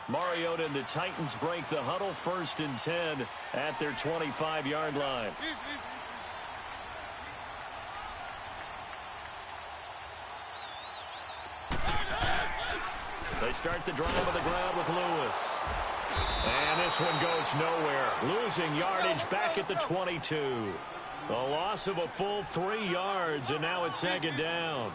Mariota and the Titans break the huddle, 1st and 10 at their 25-yard line. They start the drive on the ground with Lewis. And this one goes nowhere. Losing yardage back at the 22. A loss of a full 3 yards, and now it's 2nd down.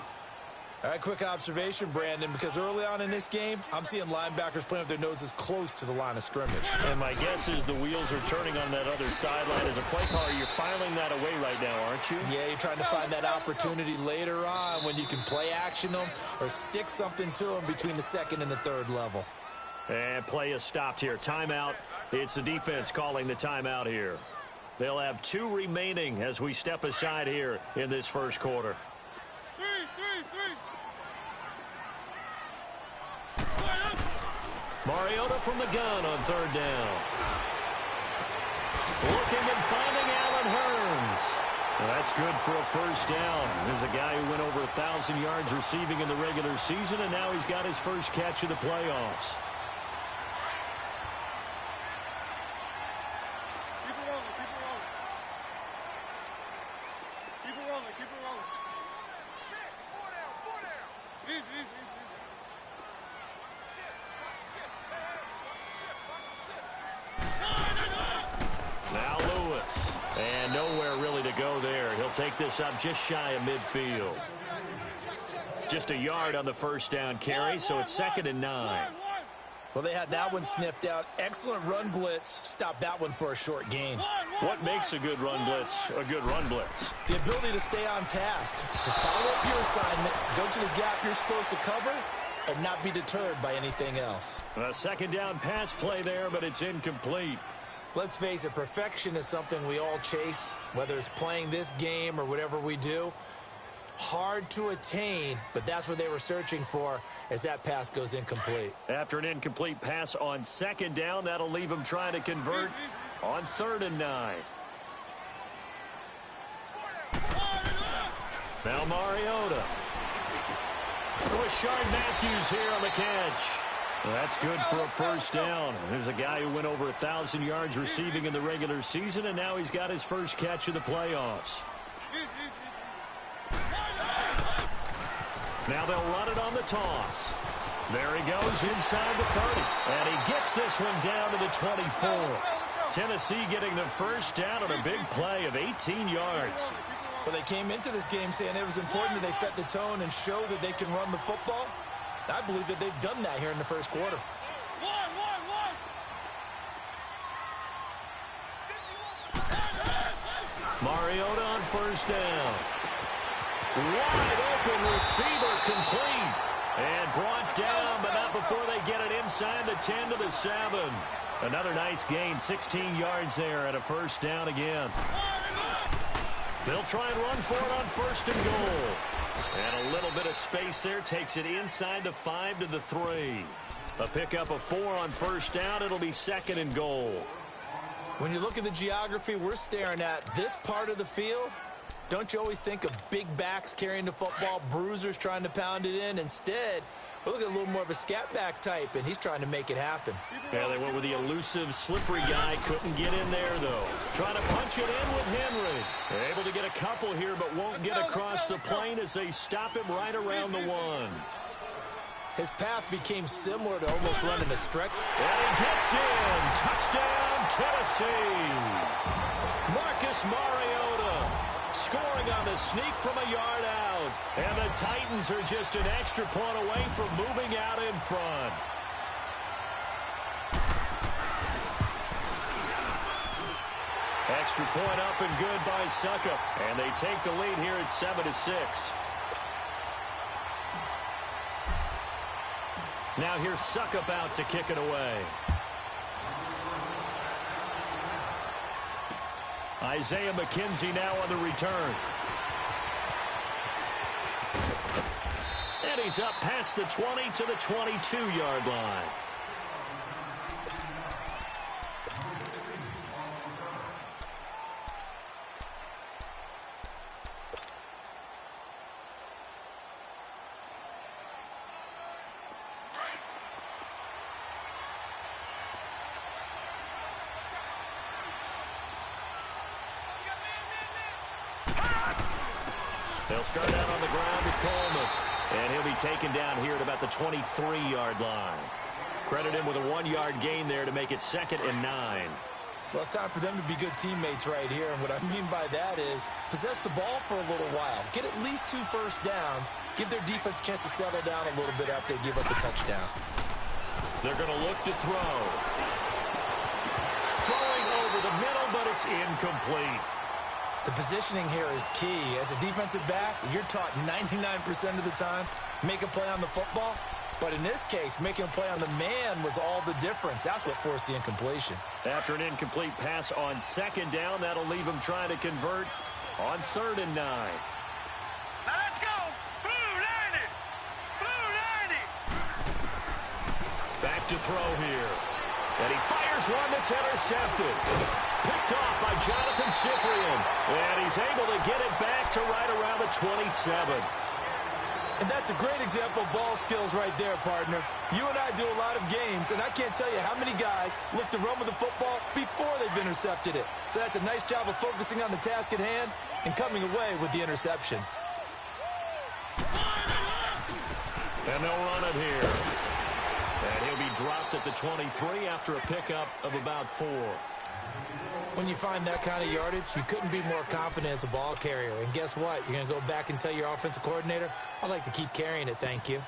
All right, quick observation, Brandon, because early on in this game, I'm seeing linebackers playing with their noses close to the line of scrimmage. And my guess is the wheels are turning on that other sideline. As a play caller, you're filing that away right now, aren't you? Yeah, you're trying to find that opportunity later on when you can play action them or stick something to them between the 2nd and the 3rd level. And play is stopped here. Timeout. It's the defense calling the timeout here. They'll have 2 remaining as we step aside here in this 1st quarter. Mariota from the gun on 3rd down. Looking and finding Allen Hurns. Well, that's good for a 1st down. There's a guy who went over 1,000 yards receiving in the regular season, and now he's got his first catch of the playoffs. Take this up just shy of midfield. Just a yard on the 1st down carry, so it's 2nd and 9. Well, they had that one sniffed out. Excellent run blitz. Stopped that one for a short gain. What makes a good run blitz a good run blitz? The ability to stay on task, to follow up your assignment, go to the gap you're supposed to cover, and not be deterred by anything else. A 2nd down pass play there, but it's incomplete. Let's face it, perfection is something we all chase, whether it's playing this game or whatever we do. Hard to attain, but that's what they were searching for as that pass goes incomplete. After an incomplete pass on 2nd down, that'll leave them trying to convert on 3rd and 9. Now Mariota. Rashard Matthews here on the catch. Well, that's good for a 1st down. There's a guy who went over 1,000 yards receiving in the regular season, and now he's got his first catch of the playoffs. Now they'll run it on the toss. There he goes inside the 30, and he gets this one down to the 24. Tennessee getting the 1st down on a big play of 18 yards. Well, they came into this game saying it was important that they set the tone and show that they can run the football. I believe that they've done that here in the 1st quarter. Mariota on 1st down. Wide open receiver complete. And brought down, but not before they get it inside the 10 to the 7. Another nice gain, 16 yards there and a 1st down again. They'll try and run for it on 1st and goal. And a little bit of space there takes it inside the 5 to the 3. A pickup of 4 on 1st down. It'll be 2nd and goal. When you look at the geography we're staring at, this part of the field, don't you always think of big backs carrying the football, bruisers trying to pound it in? Instead, we're looking at a little more of a scat back type, and he's trying to make it happen. Yeah, they went with the elusive, slippery guy. Couldn't get in there, though. Trying to punch it in with Henry. They're able to get a couple here, but won't get across the plane as they stop him right around the 1. His path became similar to almost running a stretch. And he gets in. Touchdown, Tennessee. Marcus Mariota scoring on the sneak from a yard out. And the Titans are just an extra point away from moving out in front. Extra point up and good by Suckup. And they take the lead here at 7-6. Now here's Suckup out to kick it away. Isaiah McKenzie now on the return. And he's up past the 20 to the 22-yard line. They'll start out on the ground with Coleman. And he'll be taken down here at about the 23-yard line. Credit him with a 1-yard gain there to make it 2nd and 9. Well, it's time for them to be good teammates right here. And what I mean by that is possess the ball for a little while. Get at least 2 first downs. Give their defense a chance to settle down a little bit after they give up a touchdown. They're going to look to throw. Throwing over the middle, but it's incomplete. The positioning here is key. As a defensive back, you're taught 99% of the time, make a play on the football. But in this case, making a play on the man was all the difference. That's what forced the incompletion. After an incomplete pass on 2nd down, that'll leave him trying to convert on 3rd and 9. Now let's go. Blue 90. Blue 90. Back to throw here. And he fires one that's intercepted. Picked off by Jonathan Cyprien. And he's able to get it back to right around the 27. And that's a great example of ball skills right there, partner. You and I do a lot of games, and I can't tell you how many guys look to run with the football before they've intercepted it. So that's a nice job of focusing on the task at hand and coming away with the interception. And they'll run it here. And he'll be dropped at the 23 after a pickup of about 4. When you find that kind of yardage, you couldn't be more confident as a ball carrier. And guess what? You're going to go back and tell your offensive coordinator, I'd like to keep carrying it, thank you.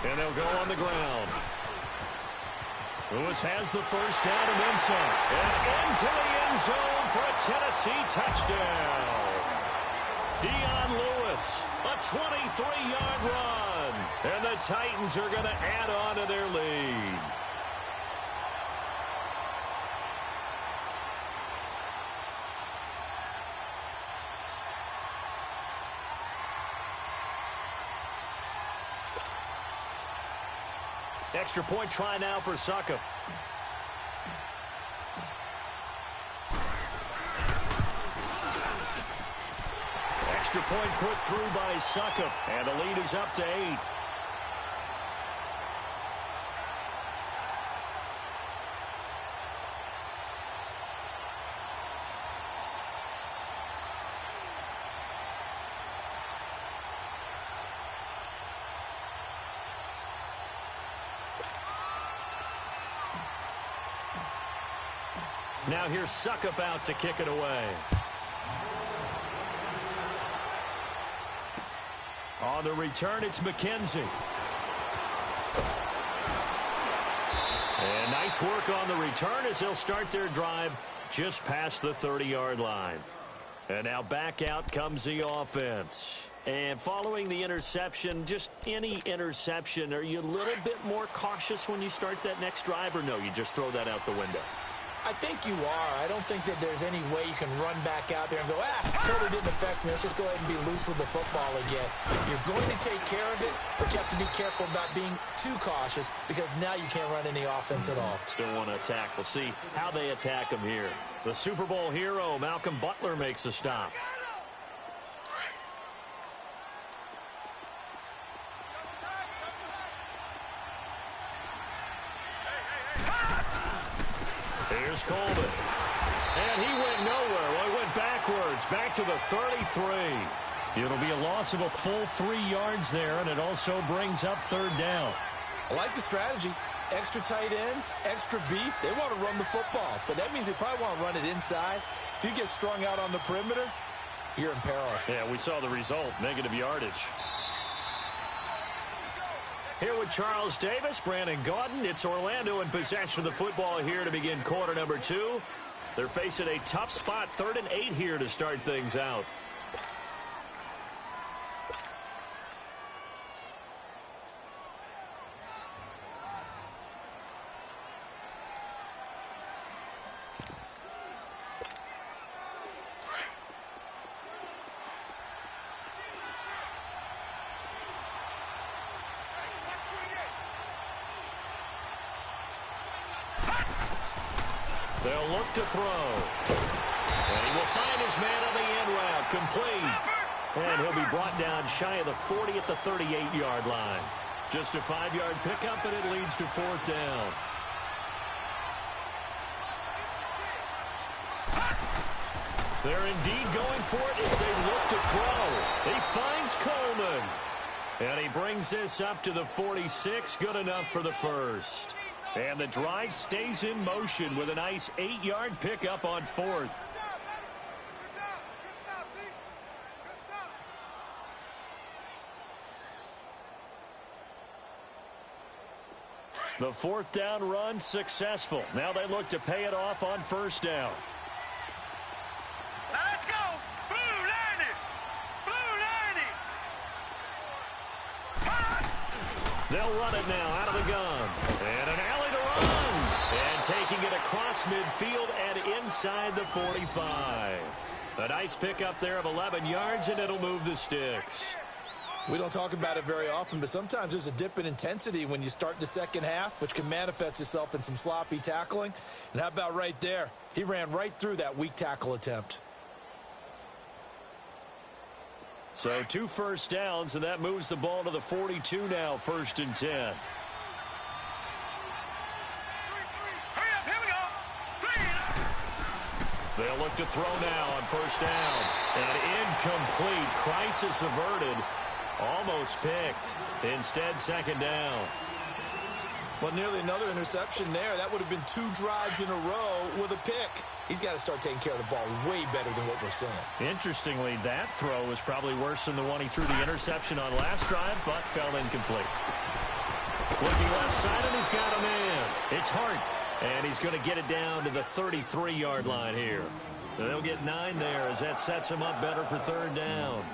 And they'll go on the ground. Lewis has the first down and then some. And into the end zone for a Tennessee touchdown. Dion Lewis, a 23-yard run. And the Titans are going to add on to their lead. Extra point try now for Succop. Extra point put through by Succop. And the lead is up to 8. Now here's Succop out to kick it away. On the return, it's McKenzie. And nice work on the return as they'll start their drive just past the 30-yard line. And now back out comes the offense. And following the interception, just any interception, are you a little bit more cautious when you start that next drive, or no, you just throw that out the window? I think you are. I don't think that there's any way you can run back out there and go, totally didn't affect me. Let's just go ahead and be loose with the football again. You're going to take care of it, but you have to be careful about being too cautious because now you can't run any offense at all. Still want to attack. We'll see how they attack him here. The Super Bowl hero, Malcolm Butler, makes a stop. Here's Coleman. And he went nowhere. Well, he went backwards, back to the 33. It'll be a loss of a full 3 yards there, and it also brings up 3rd down. I like the strategy. Extra tight ends, extra beef. They want to run the football, but that means they probably want to run it inside. If you get strung out on the perimeter, you're in peril. Yeah, we saw the result, negative yardage. Here with Charles Davis, Brandon Gaudin. It's Orlando in possession of the football here to begin quarter number 2. They're facing a tough spot, 3rd and 8 here to start things out. They'll look to throw. And he will find his man on the end route, complete. And he'll be brought down shy of the 40 at the 38-yard line. Just a 5-yard pickup, and it leads to 4th down. They're indeed going for it as they look to throw. He finds Coleman. And he brings this up to the 46. Good enough for the first. And the drive stays in motion with a nice 8-yard pickup on 4th. The 4th down run successful. Now they look to pay it off on 1st down. Now let's go. Blue 90. Blue 90. They'll run it now out of the gun. And an alley to run. And taking it across midfield and inside the 45. A nice pickup there of 11 yards, and it'll move the sticks. We don't talk about it very often, but sometimes there's a dip in intensity when you start the second half, which can manifest itself in some sloppy tackling. And how about right there? He ran right through that weak tackle attempt. So 2 first downs, and that moves the ball to the 42 now, 1st and 10. Hurry up, here we go. They'll look to throw now on 1st down. And incomplete. Crisis averted. Almost picked. Instead, 2nd down. Well, nearly another interception there. That would have been 2 drives in a row with a pick. He's got to start taking care of the ball way better than what we're seeing. Interestingly, that throw was probably worse than the one he threw the interception on last drive, but fell incomplete. Looking left side, and he's got a man. It's Hart, and he's going to get it down to the 33-yard line here. They'll get 9 there as that sets him up better for 3rd down.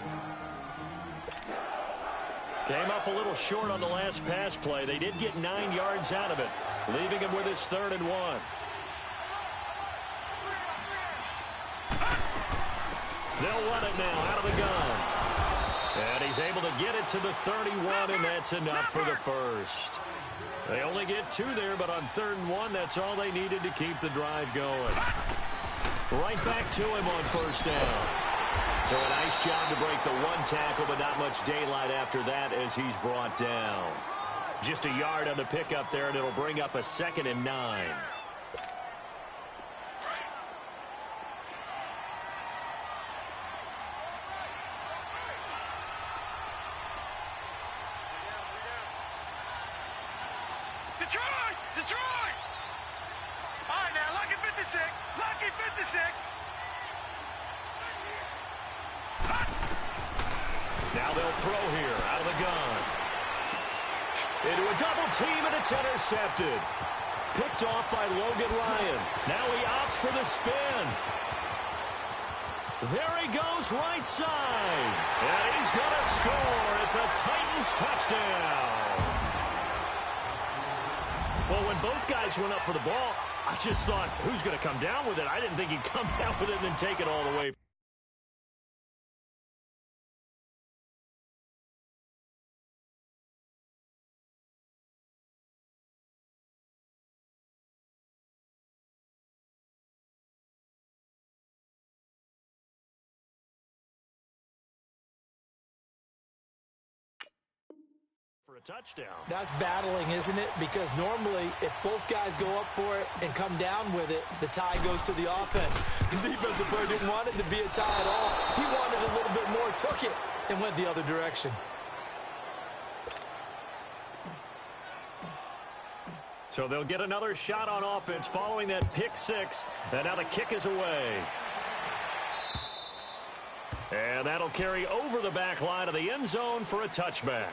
Came up a little short on the last pass play. They did get 9 yards out of it, leaving him with his 3rd and 1. They'll run it now out of the gun. And he's able to get it to the 31, and that's enough for the first. They only get 2 there, but on 3rd and 1, that's all they needed to keep the drive going. Right back to him on 1st down. So a nice job to break the 1 tackle, but not much daylight after that as he's brought down. Just a yard on the pickup there, and it'll bring up a 2nd and 9. Detroit! Detroit! All right, now, lucky 56. Lucky 56. Now they'll throw here out of the gun. Into a double team, and it's intercepted. Picked off by Logan Ryan. Now he opts for the spin. There he goes right side. And he's going to score. It's a Titans touchdown. Well, when both guys went up for the ball, I just thought, who's going to come down with it? I didn't think he'd come down with it and then take it all the way. For a touchdown. That's battling, isn't it? Because normally, if both guys go up for it and come down with it, the tie goes to the offense. The defensive player didn't want it to be a tie at all. He wanted a little bit more, took it, and went the other direction. So they'll get another shot on offense following that pick 6. And now the kick is away. And that'll carry over the back line of the end zone for a touchback.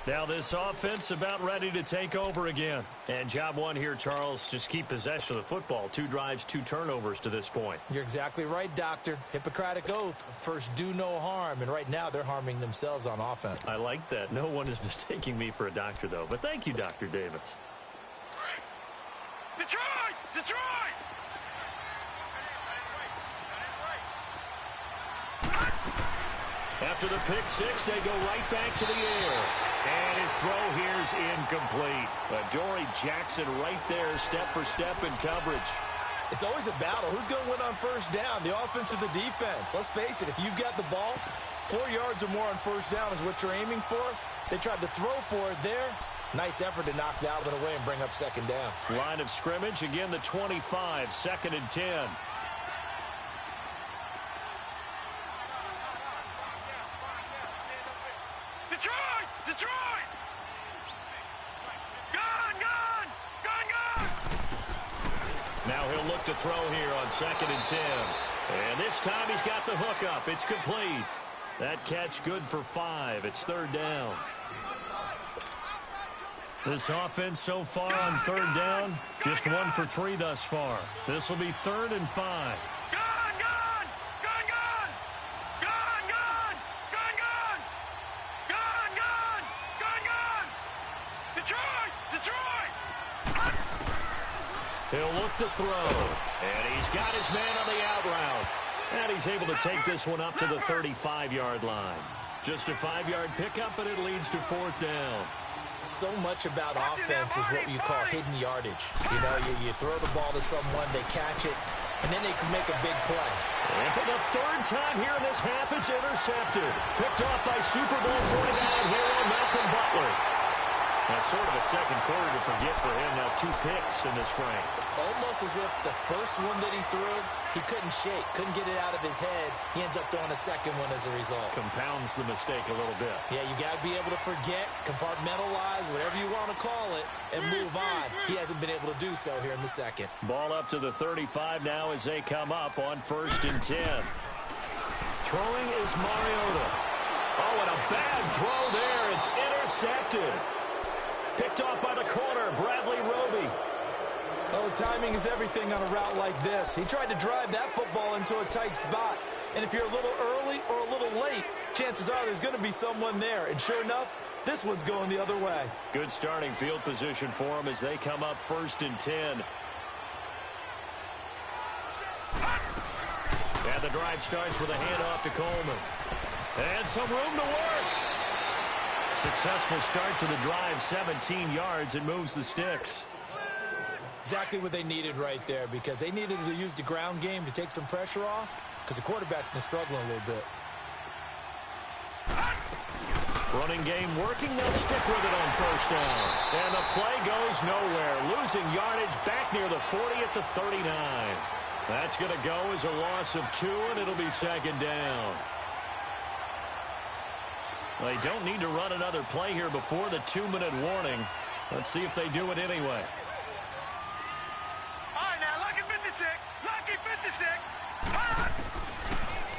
Now this offense about ready to take over again. And job 1 here, Charles, just keep possession of the football. 2 drives, 2 turnovers to this point. You're exactly right, Doctor. Hippocratic oath. First, do no harm. And right now, they're harming themselves on offense. I like that. No one is mistaking me for a doctor, though. But thank you, Dr. Davis. Detroit! Detroit! After the pick 6, they go right back to the air. And his throw here's incomplete. But Dory Jackson right there, step for step in coverage. It's always a battle. Who's going to win on first down, the offense or the defense? Let's face it, if you've got the ball, 4 yards or more on first down is what you're aiming for. They tried to throw for it there. Nice effort to knock that one away and bring up second down. Line of scrimmage, again the 25, 2nd and 10. Detroit! Detroit! Gun! Gun! Gun! Gun! Now he'll look to throw here on 2nd and 10. And this time he's got the hook up. It's complete. That catch good for 5. It's 3rd down. This offense so far on 3rd down, just 1 for 3 thus far. This will be 3rd and 5. Gun! Gun! Gun! Gun! Gun! Gun! Gun! Gun! Gun! Gun! Gun! Gun! Detroit! Detroit! He'll look to throw. And he's got his man on the out route. And he's able to take this one up to the 35-yard line. Just a 5-yard pickup, and it leads to 4th down. So much about offense is what you call hidden yardage. You know, you throw the ball to someone, they catch it, and then they can make a big play. And for the 3rd time here in this half, it's intercepted. Picked off by Super Bowl 49 hero Malcolm Butler. That's sort of a second quarter to forget for him. Now 2 picks in this frame. Almost as if the first one that he threw, he couldn't shake, couldn't get it out of his head. He ends up throwing a second one as a result. Compounds the mistake a little bit. Yeah, you got to be able to forget, compartmentalize, whatever you want to call it, and move on. He hasn't been able to do so here in the second. Ball up to the 35 now as they come up on 1st and 10. Throwing is Mariota. Oh, and a bad throw there. It's intercepted. Picked off by the corner, Bradley Roby. Oh, timing is everything on a route like this. He tried to drive that football into a tight spot. And if you're a little early or a little late, chances are there's going to be someone there. And sure enough, this one's going the other way. Good starting field position for them as they come up 1st and 10. And the drive starts with a handoff to Coleman. And some room to work. Successful start to the drive, 17 yards, and moves the sticks. Exactly what they needed right there, because they needed to use the ground game to take some pressure off, because the quarterback's been struggling a little bit. Running game working, they'll stick with it on 1st down. And the play goes nowhere, losing yardage back near the 40 at the 39. That's going to go as a loss of 2, and it'll be 2nd down. They don't need to run another play here before the 2-minute warning. Let's see if they do it anyway. All right, now, lucky 56. Lucky 56.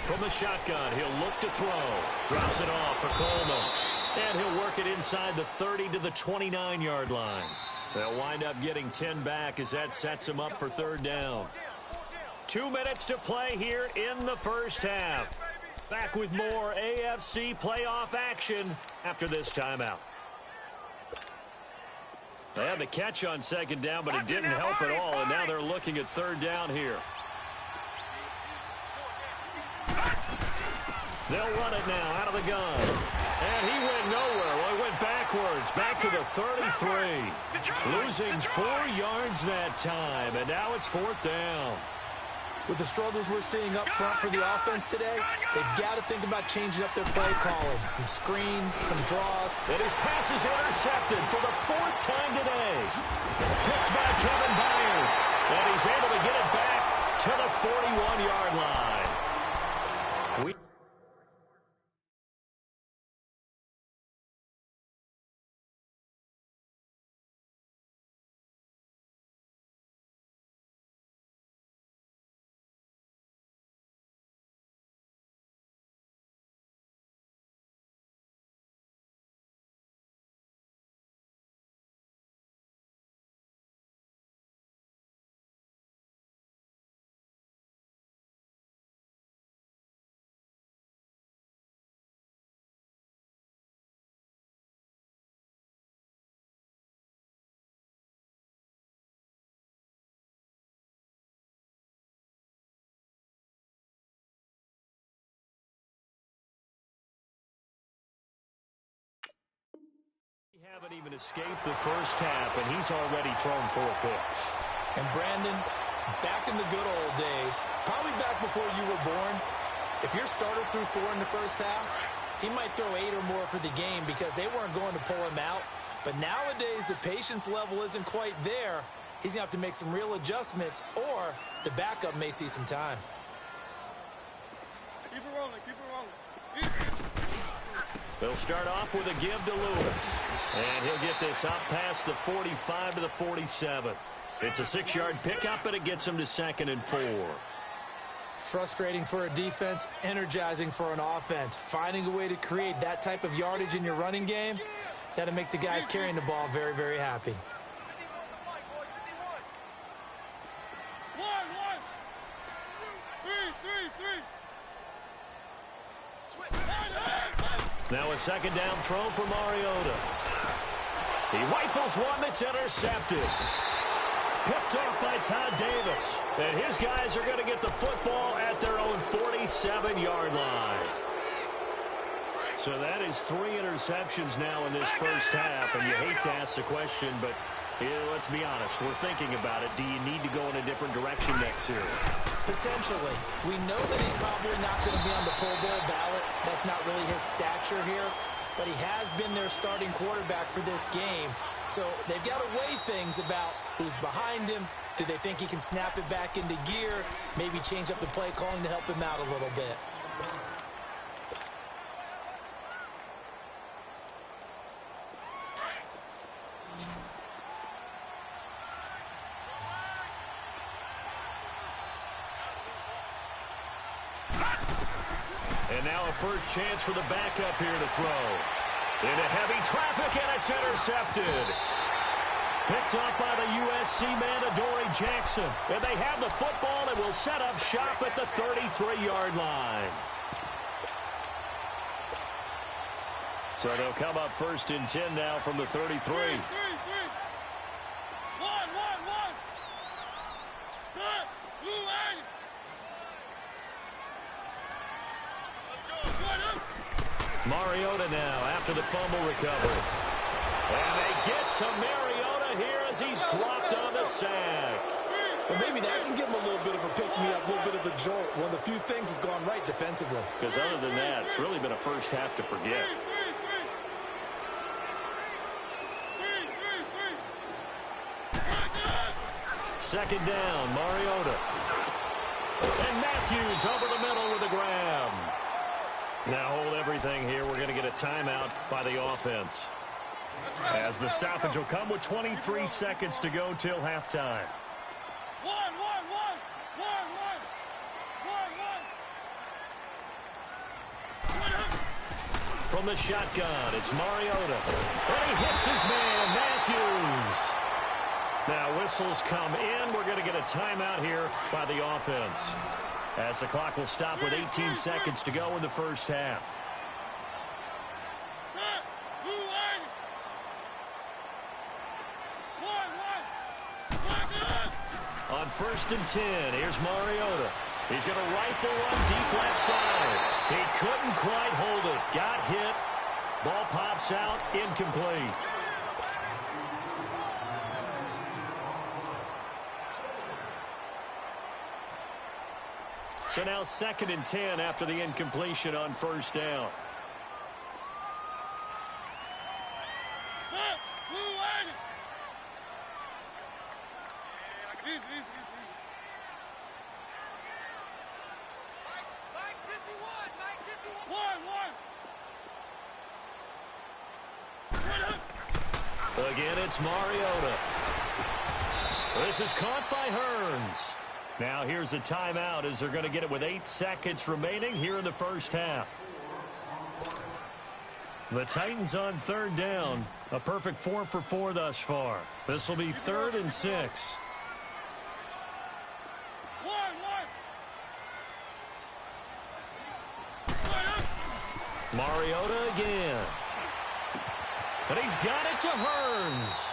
From the shotgun, he'll look to throw. Drops it off for Coleman. And he'll work it inside the 30 to the 29-yard line. They'll wind up getting 10 back as that sets him up for 3rd down. 2 minutes to play here in the first half. Back with more AFC playoff action after this timeout. They had the catch on 2nd down, but it didn't help at all, and now they're looking at 3rd down here. They'll run it now out of the gun. And he went nowhere. Well, he went backwards, back to the 33. Losing 4 yards that time, and now it's 4th down. With the struggles we're seeing up front for the offense today, they've got to think about changing up their play calling. Some screens, some draws. And his pass is intercepted for the 4th time today. Picked by Kevin Byard. And he's able to get it back to the 41-yard line. Haven't even escaped the first half, and he's already thrown 4 picks. And Brandon, Back in the good old days, probably back before you were born, if your starter threw 4 in the first half, he might throw 8 or more for the game because they weren't going to pull him out. But nowadays, the patience level isn't quite there. He's going to have to make some real adjustments, or the backup may see some time. Keep it rolling, keep it rolling. They'll start off with a give to Lewis. And he'll get this out past the 45 to the 47. It's a 6-yard pickup, and it gets him to 2nd and 4. Frustrating for a defense, energizing for an offense. Finding a way to create that type of yardage in your running game, that'll make the guys carrying the ball very, very happy. Now a 2nd down throw for Mariota. He rifles one that's intercepted. Picked off by Todd Davis. And his guys are going to get the football at their own 47-yard line. So that is 3 interceptions now in this first half. And you hate to ask the question, but let's be honest. We're thinking about it. Do you need to go in a different direction next series? Potentially. We know that he's probably not going to be on the Pro Bowl ballot. That's not really his stature here. But he has been their starting quarterback for this game. So they've got to weigh things about who's behind him. Do they think he can snap it back into gear? Maybe change up the play calling to help him out a little bit. And now a first chance for the backup here to throw. Into heavy traffic, and it's intercepted. Picked up by the USC man, Adoree Jackson. And they have the football and will set up shop at the 33-yard line. So they'll come up 1st and 10 now from the 33. Mariota now after the fumble recovery. And they get to Mariota here as he's dropped on the sack. Well, maybe that can give him a little bit of a pick-me-up, a little bit of a jolt. One of the few things has gone right defensively. Because other than that, it's really been a first half to forget. Second down, Mariota. And Matthews over the middle with a grab. Now hold everything here. We're going to get a timeout by the offense. As the stoppage will come with 23 seconds to go till halftime. From the shotgun, it's Mariota. And he hits his man, Matthews. Now whistles come in. We're going to get a timeout here by the offense. As the clock will stop with 18 seconds to go in the first half. On 1st and 10, here's Mariota. He's going to rifle one deep left side. He couldn't quite hold it. Got hit. Ball pops out, incomplete. So now 2nd and 10 after the incompletion on 1st down. Again, it's Mariota. This is caught by Hearns. Now here's a timeout as they're going to get it with 8 seconds remaining here in the first half. The Titans on 3rd down. A perfect 4 for 4 thus far. This will be 3rd and 6. Mariota again. And he's got it to Hearns.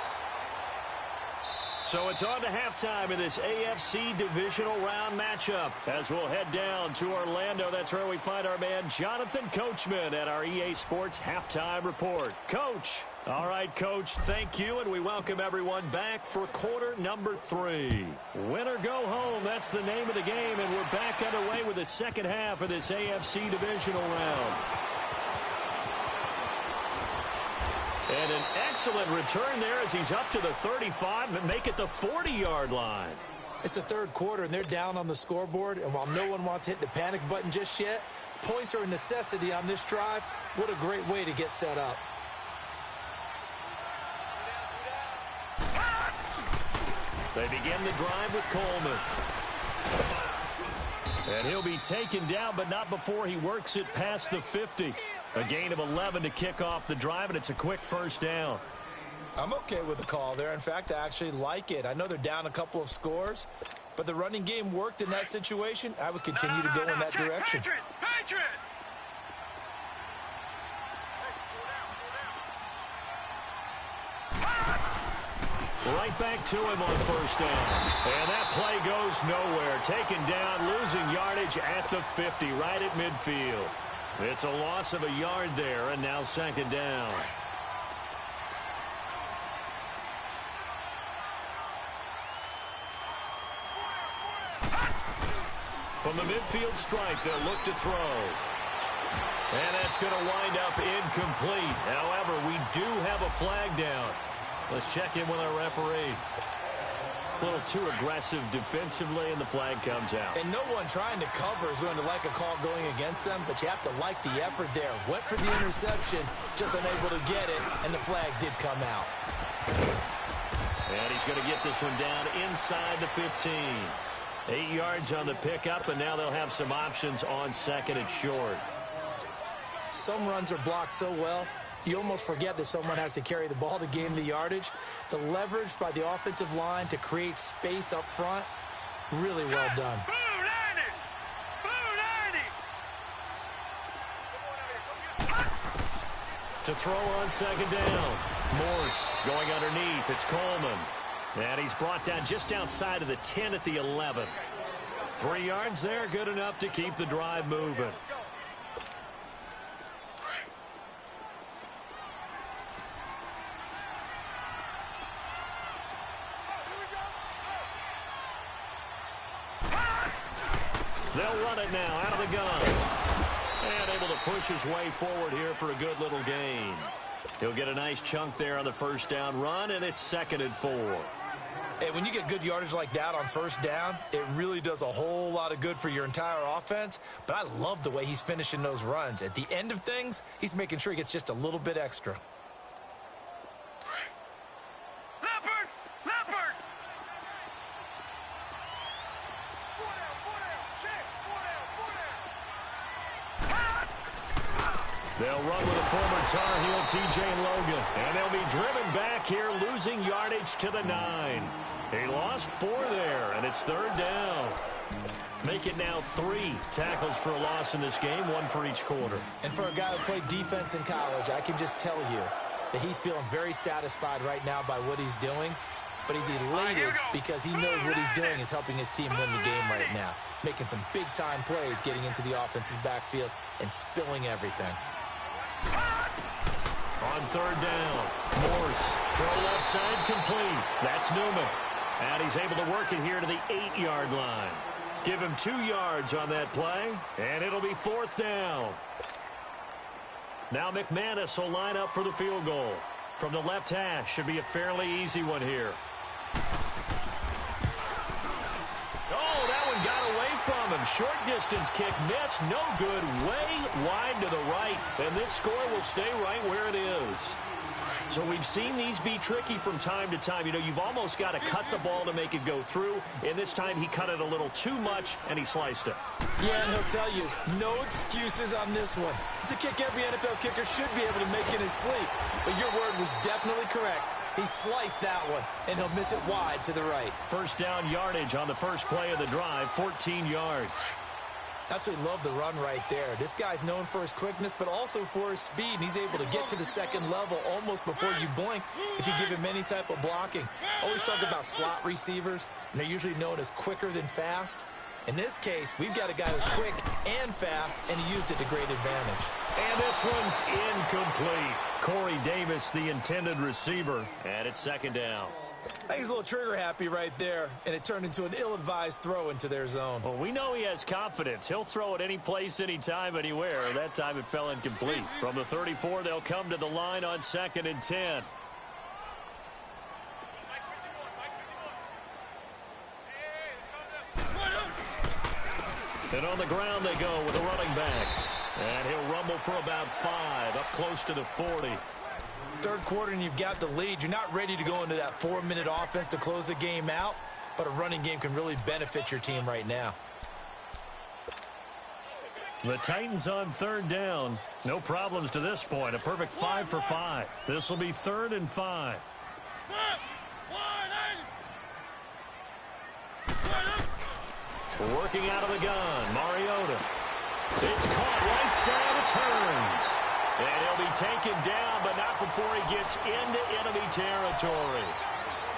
So it's on to halftime in this AFC divisional round matchup as we'll head down to Orlando. That's where we find our man Jonathan Coachman at our EA Sports Halftime Report. Coach, All right, Coach, thank you, and we welcome everyone back for quarter number 3. Win or go home, that's the name of the game, and we're back underway with the second half of this AFC divisional round. And an excellent return there as he's up to the 35 and make it the 40-yard line. It's the third quarter, and they're down on the scoreboard, and while no one wants to hit the panic button just yet, points are a necessity on this drive. What a great way to get set up. They begin the drive with Coleman. And he'll be taken down, but not before he works it past the 50. A gain of 11 to kick off the drive, and it's a quick first down. I'm okay with the call there. In fact, I actually like it. I know they're down a couple of scores, but the running game worked in that situation. I would continue to go in that direction. Patriot! Right back to him on first down. And that play goes nowhere. Taken down, losing yardage at the 50, right at midfield. It's a loss of a yard there, and now second down. From the midfield stripe, they'll look to throw. And that's going to wind up incomplete. However, we do have a flag down. Let's check in with our referee. A little too aggressive defensively, and the flag comes out. And no one trying to cover is going to like a call going against them, but you have to like the effort there. Went for the interception, just unable to get it, and the flag did come out. And he's going to get this one down inside the 15. 8 yards on the pickup, and now they'll have some options on second and short. Some runs are blocked so well, you almost forget that someone has to carry the ball to gain the yardage. The leverage by the offensive line to create space up front, really well done. To throw on second down. Morse going underneath. It's Coleman. And he's brought down just outside of the 10 at the 11. 3 yards there, good enough to keep the drive moving. They'll run it now out of the gun. And able to push his way forward here for a good little gain. He'll get a nice chunk there on the first down run, and it's 2nd and 4. Hey, when you get good yardage like that on first down, it really does a whole lot of good for your entire offense. But I love the way he's finishing those runs. At the end of things, he's making sure he gets just a little bit extra. They'll run with a former Tar Heel, TJ Logan. And they'll be driven back here, losing yardage to the 9. He lost 4 there, and it's 3rd down. Make it now 3 tackles for a loss in this game, 1 for each quarter. And for a guy who played defense in college, I can just tell you that he's feeling very satisfied right now by what he's doing. But he's elated because he knows what he's doing is helping his team win the game right now. Making some big-time plays, getting into the offense's backfield and spilling everything. On 3rd down, Morse, throw left side complete. That's Newman. And he's able to work it here to the 8-yard line. Give him 2 yards on that play, and it'll be 4th down. Now McManus will line up for the field goal. From the left hash, should be a fairly easy one here. Oh, that one got away from him. Short distance kick missed. No good. Way wide to the right. And this score will stay right where it is. So we've seen these be tricky from time to time. You know, you've almost got to cut the ball to make it go through. And this time he cut it a little too much, and he sliced it. Yeah, and he'll tell you, no excuses on this one. It's a kick every NFL kicker should be able to make in his sleep. But your word was definitely correct. He sliced that one, and he'll miss it wide to the right. First down yardage on the first play of the drive, 14 yards. Absolutely love the run right there. This guy's known for his quickness, but also for his speed. And he's able to get to the second level almost before you blink if you give him any type of blocking. Always talk about slot receivers, and they're usually known as quicker than fast. In this case, we've got a guy who's quick and fast, and he used it to great advantage. And this one's incomplete. Corey Davis, the intended receiver, and it's second down. I think he's a little trigger happy right there, and it turned into an ill-advised throw into their zone. Well, we know he has confidence. He'll throw it any place, anytime, anywhere. That time it fell incomplete. From the 34, they'll come to the line on 2nd and 10. And on the ground they go with a running back. And he'll rumble for about 5, up close to the 40. Third quarter and you've got the lead. You're not ready to go into that 4-minute offense to close the game out, but a running game can really benefit your team right now. The Titans on 3rd down. No problems to this point. A perfect 5 for 5. This will be 3rd and 5. Working out of the gun, Mariota. It's caught right side, it turns. And he'll be taken down, but not before he gets into enemy territory.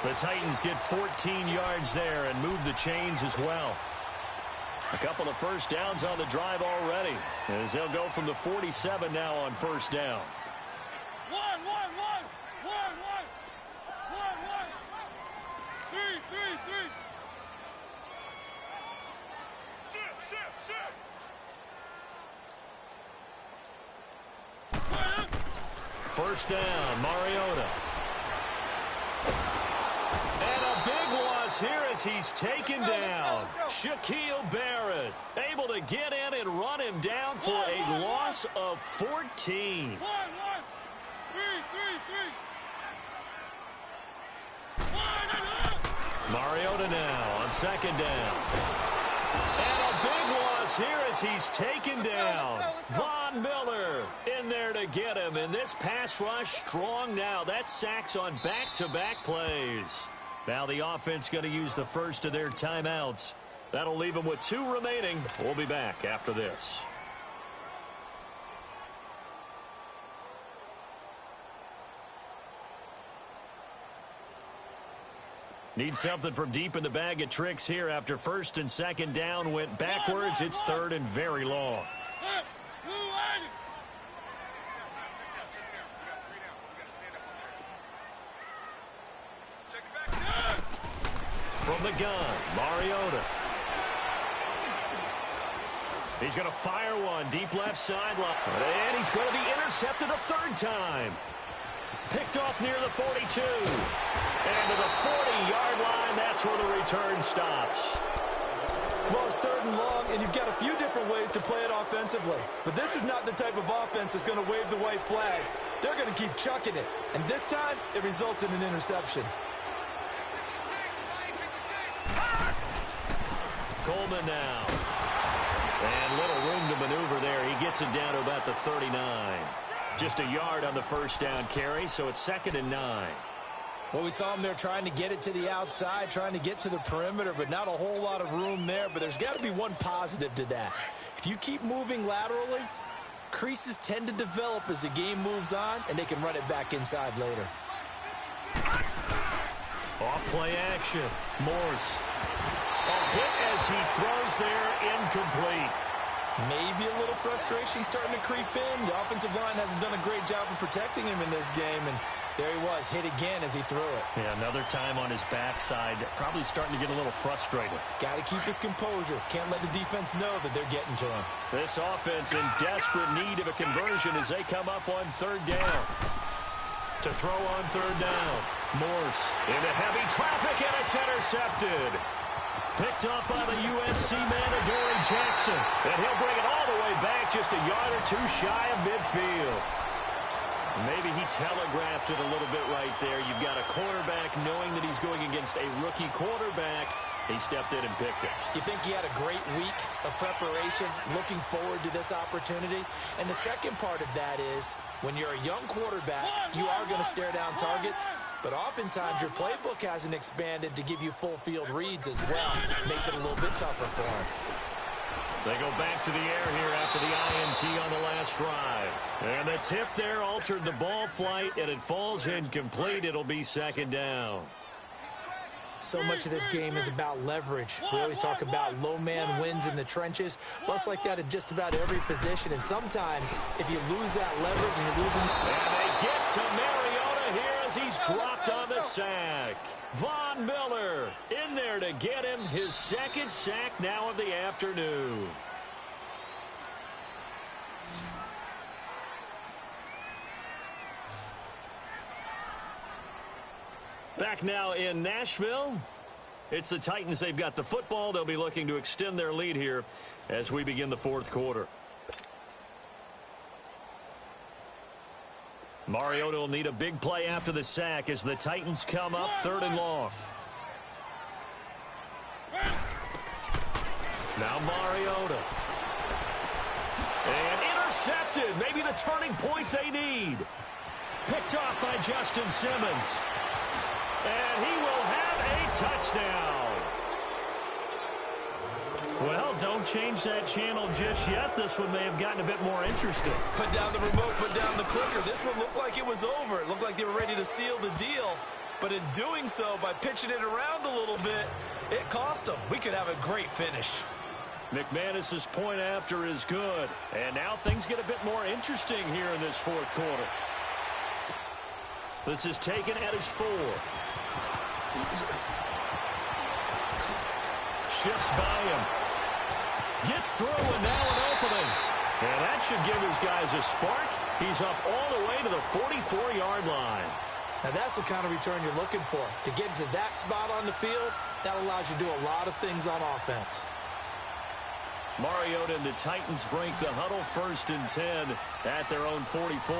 The Titans get 14 yards there and move the chains as well. A couple of first downs on the drive already, as they'll go from the 47 now on 1st down. One. Three. First down, Mariota. And a big loss here as he's taken down. Shaquille Barrett able to get in and run him down for a loss of 14. Three. Mariota now on 2nd down. And a big loss here as he's taken down. Von Miller in there to get him. And this pass rush strong now. That's sacks on back-to-back plays. Now the offense going to use the first of their timeouts. That'll leave them with 2 remaining. We'll be back after this. Need something from deep in the bag of tricks here after 1st and 2nd down went backwards. It's 3rd and very long. From the gun, Mariota. He's going to fire one deep left sideline. And he's going to be intercepted a 3rd time. Picked off near the 42. And to the 40-yard line, that's where the return stops. Well, it's 3rd and long, and you've got a few different ways to play it offensively. But this is not the type of offense that's going to wave the white flag. They're going to keep chucking it. And this time, it results in an interception. Coleman now. And little room to maneuver there. He gets it down to about the 39. Just a yard on the first down carry, so it's 2nd and 9. Well, we saw him there trying to get it to the outside, trying to get to the perimeter, but not a whole lot of room there. But there's got to be one positive to that. If you keep moving laterally, creases tend to develop as the game moves on, and they can run it back inside later. Off play action. Morse. A hit as he throws there, incomplete. Maybe a little frustration starting to creep in. The offensive line hasn't done a great job of protecting him in this game, and there he was, hit again as he threw it. Yeah, another time on his backside, probably starting to get a little frustrated. Got to keep his composure. Can't let the defense know that they're getting to him. This offense in desperate need of a conversion as they come up on 3rd down. To throw on 3rd down. Morse into heavy traffic, and it's intercepted. Picked up by the USC man, Adoree Jackson. And he'll bring it all the way back just a yard or 2 shy of midfield. Maybe he telegraphed it a little bit right there. You've got a quarterback knowing that he's going against a rookie quarterback. He stepped in and picked it. You think he had a great week of preparation, looking forward to this opportunity? And the second part of that is, when you're a young quarterback, you are going to stare down targets. But oftentimes your playbook hasn't expanded to give you full field reads as well. Makes it a little bit tougher for him. They go back to the air here after the INT on the last drive. And the tip there altered the ball flight, and it falls incomplete. It'll be 2nd down. So much of this game is about leverage. We always talk about low man wins in the trenches. Well, it's like that in just about every position. And sometimes, if you lose that leverage and you're losing... And they get to Mariota here as he's dropped on the sack. Von Miller in there to get him his second sack now of the afternoon. Back now in Nashville. It's the Titans. They've got the football. They'll be looking to extend their lead here as we begin the fourth quarter. Mariota will need a big play after the sack as the Titans come up 3rd and long. Now Mariota. And intercepted. Maybe the turning point they need. Picked off by Justin Simmons. And he will have a touchdown. Well, don't change that channel just yet. This one may have gotten a bit more interesting. Put down the remote, put down the clicker. This one looked like it was over. It looked like they were ready to seal the deal. But in doing so, by pitching it around a little bit, it cost them. We could have a great finish. McManus's point after is good. And now things get a bit more interesting here in this fourth quarter. This is taken at his 4. Shifts by him. Gets through and now an opening. And that should give his guys a spark. He's up all the way to the 44-yard line. Now that's the kind of return you're looking for. To get to that spot on the field, that allows you to do a lot of things on offense. Mariota and the Titans break the huddle 1st and 10 at their own 44.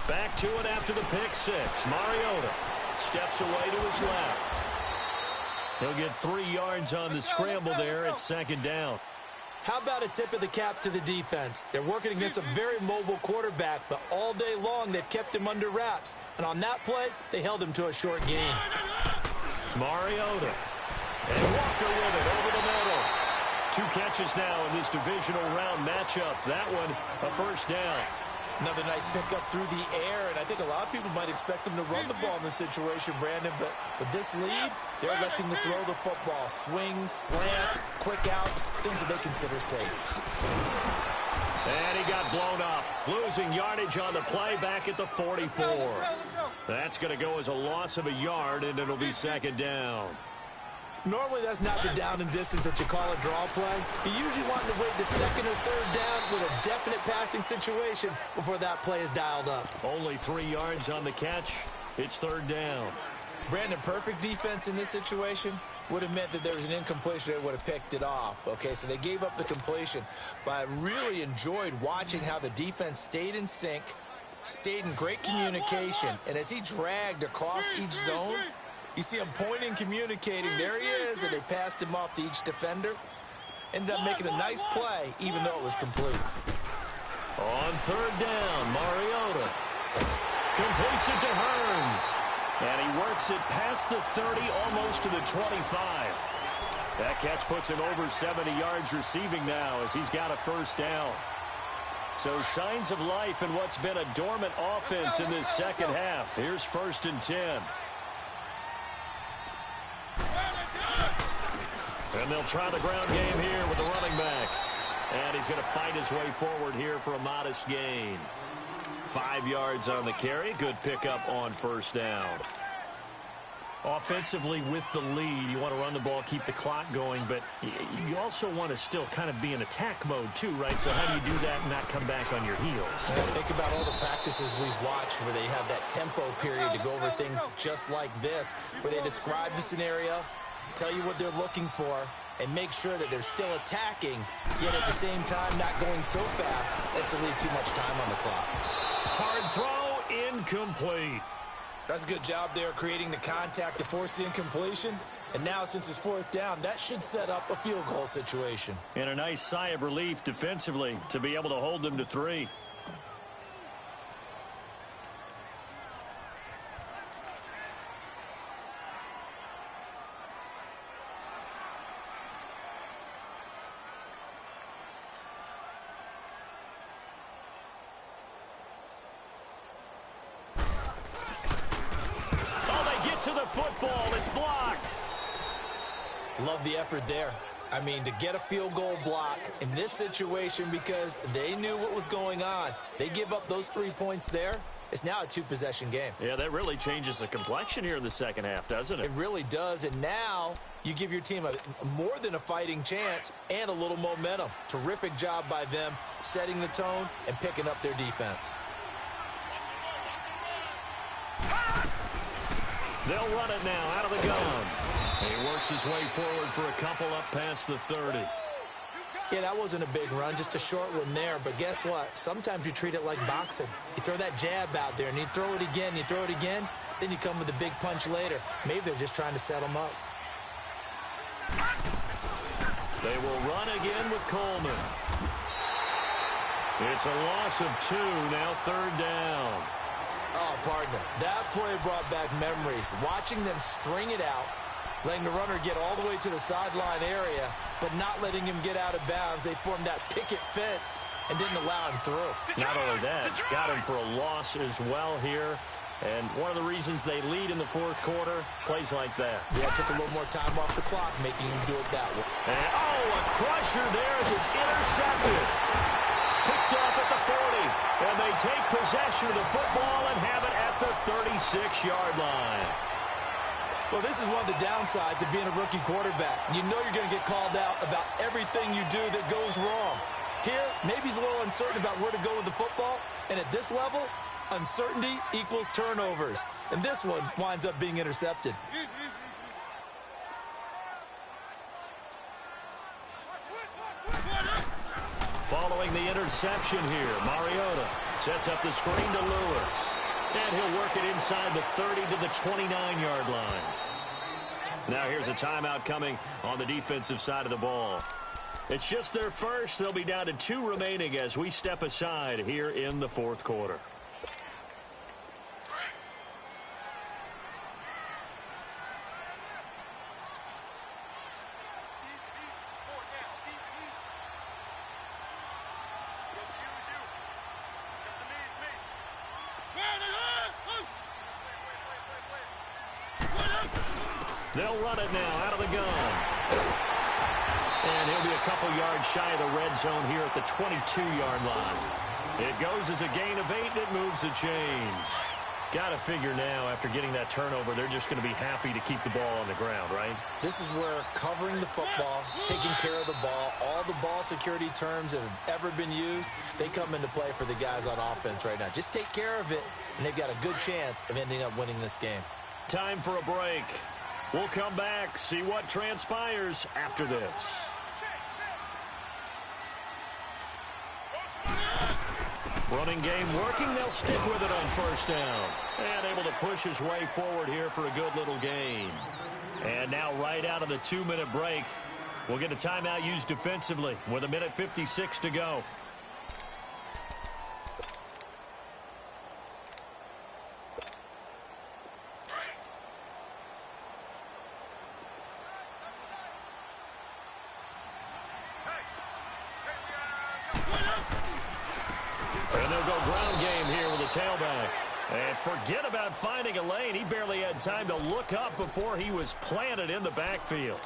Back to it after the pick 6. Mariota steps away to his left. He'll get 3 yards on the scramble there at 2nd down. How about a tip of the cap to the defense? They're working against a very mobile quarterback, but all day long they've kept him under wraps. And on that play, they held him to a short gain. Mariota. And Walker with it over the middle. 2 catches now in this divisional round matchup. That one, a 1st down. Another nice pickup through the air, and I think a lot of people might expect them to run the ball in this situation, Brandon, but with this lead, they're electing to throw the football. Swings, slants, quick outs, things that they consider safe. And he got blown up, losing yardage on the play back at the 44. That's going to go as a loss of a yard, and it'll be 2nd down. Normally, that's not the down and distance that you call a draw play. You usually want to wait to 2nd or 3rd down with a definite passing situation before that play is dialed up. Only 3 yards on the catch. It's 3rd down. Brandon, perfect defense in this situation would have meant that there was an incompletion. They would have picked it off. Okay, so they gave up the completion. But I really enjoyed watching how the defense stayed in sync, stayed in great communication, and as he dragged across each zone, you see him pointing, communicating. There he is, and they passed him off to each defender. Ended up making a nice play, even though it was complete. On 3rd down, Mariota completes it to Hearns. And he works it past the 30, almost to the 25. That catch puts him over 70 yards receiving now as he's got a 1st down. So signs of life in what's been a dormant offense in this 2nd half. Here's 1st and 10. And they'll try the ground game here with the running back. And he's going to fight his way forward here for a modest gain. 5 yards on the carry. Good pickup on 1st down. Offensively with the lead, you want to run the ball, keep the clock going, but you also want to still kind of be in attack mode too, right? So how do you do that and not come back on your heels? Think about all the practices we've watched where they have that tempo period to go over things just like this, where they describe the scenario, tell you what they're looking for, and make sure that they're still attacking, yet at the same time not going so fast as to leave too much time on the clock. Hard throw, incomplete. That's a good job there creating the contact to force the incompletion. And now, since it's 4th down, that should set up a field goal situation. And a nice sigh of relief defensively to be able to hold them to 3. to the football. It's blocked. Love the effort there. I mean, to get a field goal block in this situation because they knew what was going on. They give up those 3 points there. It's now a two-possession game. Yeah, that really changes the complexion here in the second half, doesn't it? It really does, and now you give your team a more than a fighting chance and a little momentum. Terrific job by them setting the tone and picking up their defense. They'll run it now out of the gun. He works his way forward for a couple up past the 30. Yeah, that wasn't a big run, just a short one there. But guess what? Sometimes you treat it like boxing. You throw that jab out there, and you throw it again, then you come with a big punch later. Maybe they're just trying to set them up. They will run again with Coleman. It's a loss of 2, now third down. Oh, partner, that play brought back memories. Watching them string it out, letting the runner get all the way to the sideline area, but not letting him get out of bounds. They formed that picket fence and didn't allow him through. Not only that, got him for a loss as well here. And one of the reasons they lead in the fourth quarter, plays like that. Yeah, took a little more time off the clock, making him do it that way. And, a crusher there as it's intercepted. Picked off at the 40. And they take possession of the football and have it at the 36-yard line. Well, this is one of the downsides of being a rookie quarterback. You know you're going to get called out about everything you do that goes wrong. Here, maybe he's a little uncertain about where to go with the football. And at this level, uncertainty equals turnovers. And this one winds up being intercepted. Following the interception here, Mariota sets up the screen to Lewis. And he'll work it inside the 30 to the 29-yard line. Now here's a timeout coming on the defensive side of the ball. It's just their first. They'll be down to 2 remaining as we step aside here in the fourth quarter. They'll run it now out of the gun. And he'll be a couple yards shy of the red zone here at the 22-yard line. It goes as a gain of 8, and it moves the chains. Got to figure now, after getting that turnover, they're just going to be happy to keep the ball on the ground, right? This is where covering the football, taking care of the ball, all the ball security terms that have ever been used, they come into play for the guys on offense right now. Just take care of it, and they've got a good chance of ending up winning this game. Time for a break. We'll come back, see what transpires after this. Running game working. They'll stick with it on first down. And able to push his way forward here for a good little gain. And now right out of the 2-minute break, we'll get a timeout used defensively with 1:56 to go. And they'll go ground game here with a tailback. And forget about finding a lane. He barely had time to look up before he was planted in the backfield.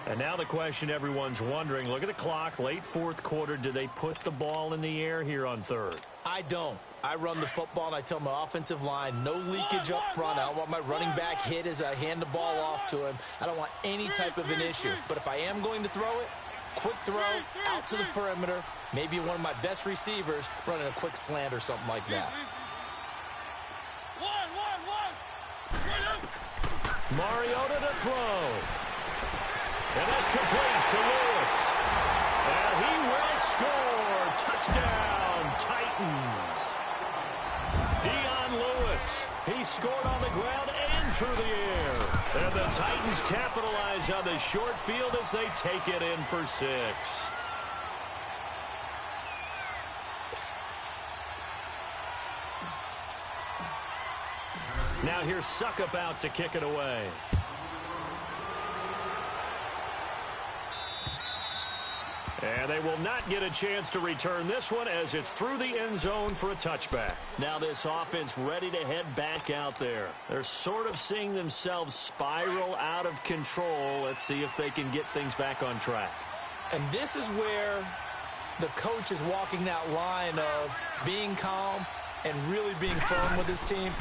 And now the question everyone's wondering, look at the clock, late fourth quarter. Do they put the ball in the air here on third? I don't. I run the football, and I tell my offensive line, no leakage up front. I don't want my running back hit as I hand the ball off to him. I don't want any type of an issue. But if I am going to throw it, quick throw, out to the perimeter, maybe one of my best receivers running a quick slant or something like that. Mariota to throw. And that's complete to Lewis. And he will score. Touchdown, Titans. Dion Lewis. He scored on the ground and through the air. And the Titans capitalize on the short field as they take it in for 6. Now here's Suckup out to kick it away. And they will not get a chance to return this one as it's through the end zone for a touchback. Now this offense ready to head back out there. They're sort of seeing themselves spiral out of control. Let's see if they can get things back on track. And this is where the coach is walking that line of being calm and really being firm with his team.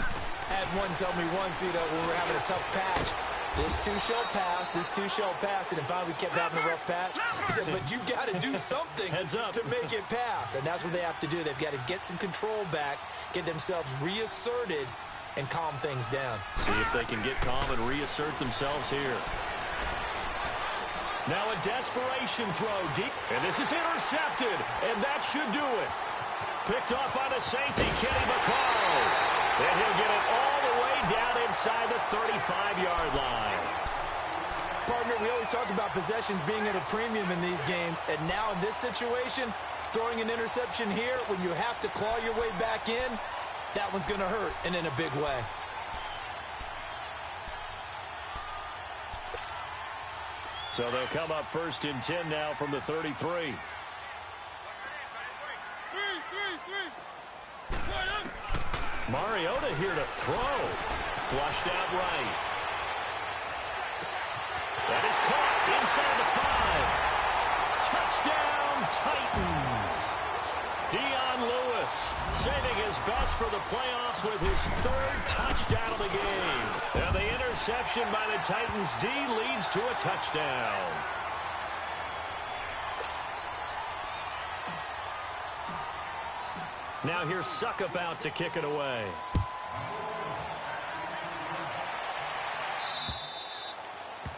I had one tell me once, when we were having a tough patch, this too shall pass, this too shall pass. And finally we kept having a rough patch. He said, but you got to do something to make it pass. And that's what they have to do. They've got to get some control back, get themselves reasserted, and calm things down. See if they can get calm and reassert themselves here. Now a desperation throw deep. And this is intercepted. And that should do it. Picked off by the safety, Kenny Vaccaro. And he'll get it all the way down inside the 35-yard line. Partner, we always talk about possessions being at a premium in these games. And now in this situation, throwing an interception here when you have to claw your way back in, that one's going to hurt, and in a big way. So they'll come up 1st and 10 now from the 33. Mariota here to throw. Flushed out right. That is caught inside the 5. Touchdown, Titans. Dion Lewis saving his best for the playoffs with his 3rd touchdown of the game. And the interception by the Titans D leads to a touchdown. Now here's Suckup out to kick it away.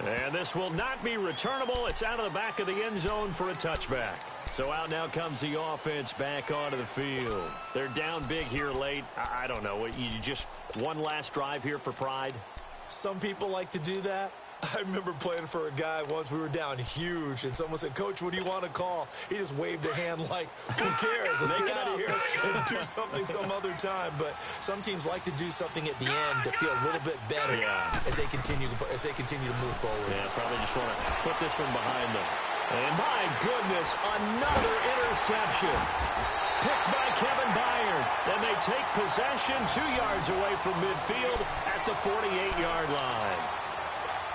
And this will not be returnable. It's out of the back of the end zone for a touchback. So out now comes the offense back onto the field. They're down big here late. I don't know. You just one last drive here for pride? Some people like to do that. I remember playing for a guy once. We were down huge, and someone said, Coach, what do you want to call? He just waved a hand like, who cares? Let's get out of here and do something some other time. But some teams like to do something at the end to feel a little bit better as they continue to move forward. Yeah, probably just want to put this one behind them. And my goodness, another interception. Picked by Kevin Byard. And they take possession 2 yards away from midfield at the 48-yard line.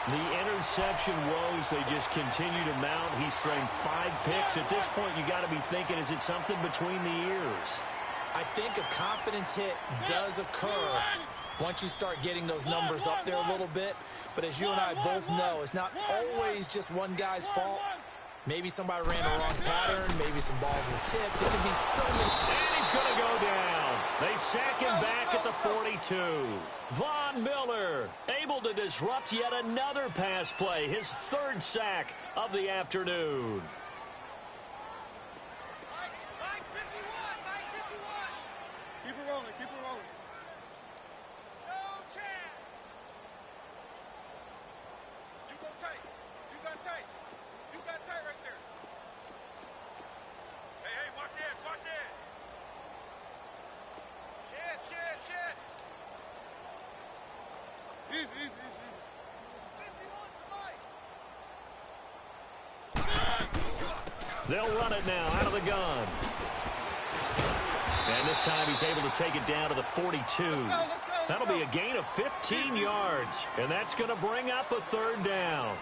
The interception woes, they just continue to mount. He's thrown 5 picks. At this point, you got to be thinking, is it something between the ears? I think a confidence hit does occur once you start getting those numbers up there a little bit. But as you and I both know, it's not always just one guy's fault. Maybe somebody ran the wrong pattern. Maybe some balls were tipped. It could be so many. And he's going to go down. They sack him back at the 42. Von Miller able to disrupt yet another pass play. His 3rd sack of the afternoon. Mike 51. Keep it rolling. No chance. You go tight. You got tight right there. Hey, watch it. Shit. Easy. 51 They'll run it now out of the gun. And this time he's able to take it down to the 42. That'll be a gain of 15 yards. And that's going to bring up a 3rd down.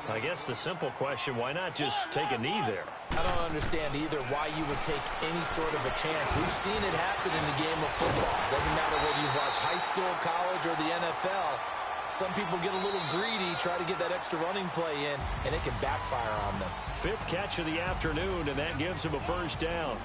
I guess the simple question, why not just take a knee there? I don't understand either why you would take any sort of a chance. We've seen it happen in the game of football. Doesn't matter whether you watch high school, college, or the NFL. Some people get a little greedy, try to get that extra running play in, and it can backfire on them. 5th catch of the afternoon, and that gives him a 1st down.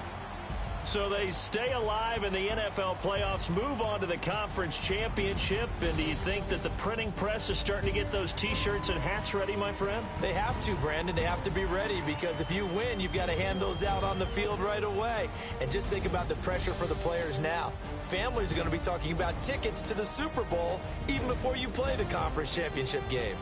So they stay alive in the NFL playoffs, move on to the conference championship. And do you think that the printing press is starting to get those T-shirts and hats ready, my friend? They have to, Brandon. They have to be ready because if you win, you've got to hand those out on the field right away. And just think about the pressure for the players now. Families are going to be talking about tickets to the Super Bowl even before you play the conference championship game.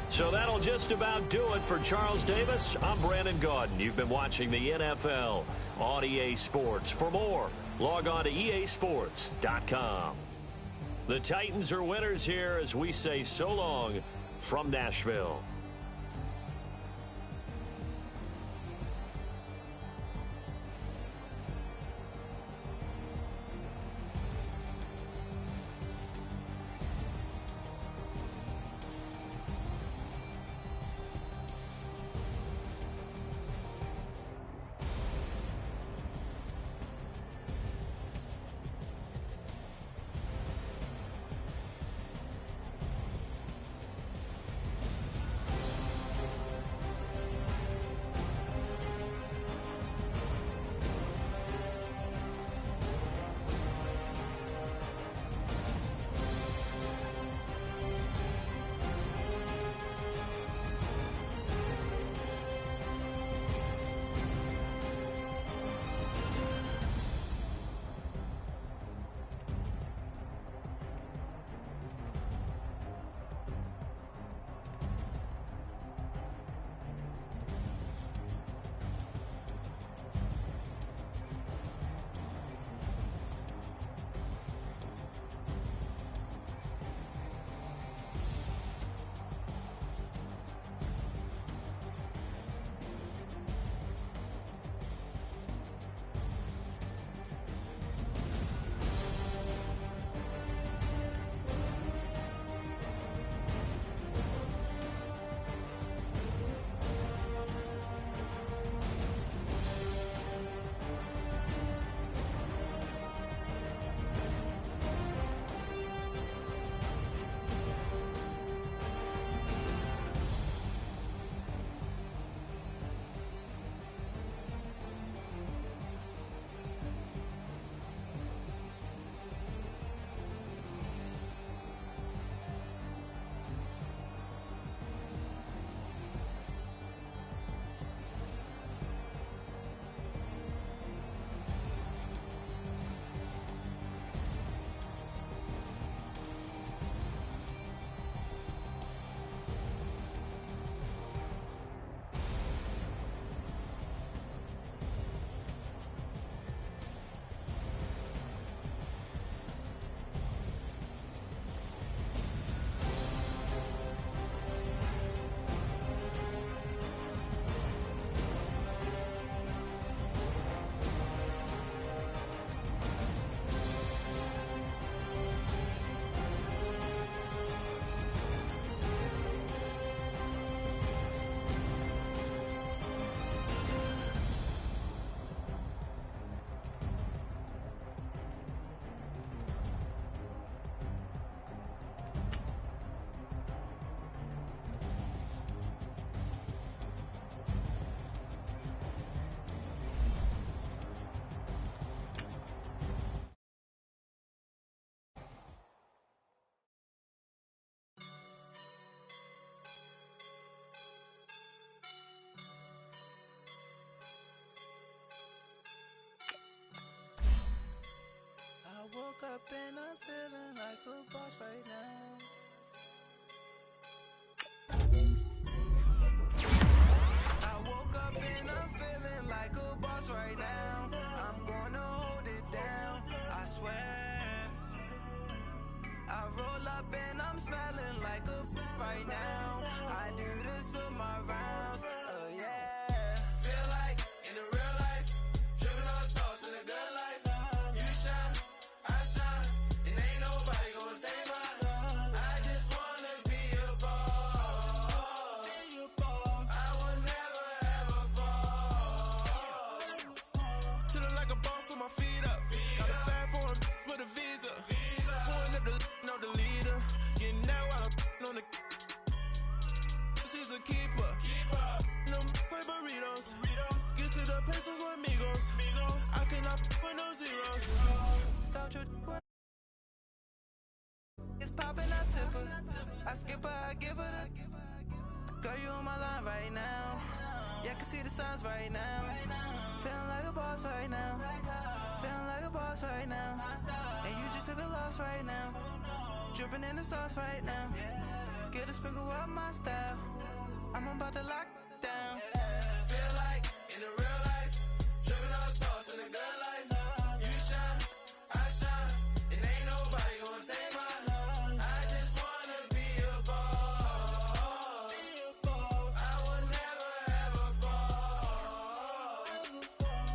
So that'll just about do it for Charles Davis. I'm Brandon Gaudin. You've been watching the NFL on EA Sports. For more, log on to easports.com. The Titans are winners here as we say so long from Nashville. up and I'm feeling like a boss right now. I woke up and I'm feeling like a boss right now. I'm gonna hold it down, I swear. I roll up and I'm smelling like a right now. I do this for my rounds, yeah. Feel like in the real life, dripping on sauce in the good life. You shine, I shine, and ain't nobody gonna take mine. I just wanna be a boss. I will never ever fall. Chillin' like a boss with my feet up. Got a bag for him with a visa. Pulling up the know the leader. Getting out while I'm on the. She's a keeper. No play burritos. Get to the pesos with amigos. I cannot with no zeros. Thought you it's poppin', I tip her. I skip her, I give her the. Girl, you on my line right now. Yeah, I can see the signs right now. Feeling like a boss right now. Feeling like a boss right now. And you just took a loss right now. Dripping in the sauce right now. Get a sprinkle up my style. I'm about to lock down. Feel like in the real life, dripping on sauce in the good life. You shine, I shine, and ain't nobody gonna take mine. I just wanna be a boss. I will never ever fall.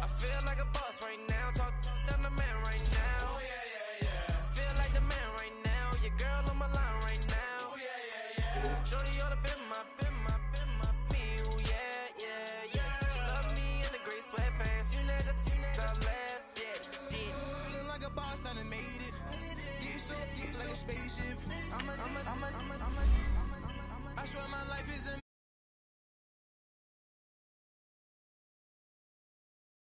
I feel like a boss right now. Talk to the man right now. Oh yeah. Feel like the man right now. Your girl on my line right now. Oh yeah. Shorty ought to be my feel, yeah. She love me in the gray sweatpants. You never left, yeah. Feeling like a boss, I done made it. Get so like a spaceship. I'm a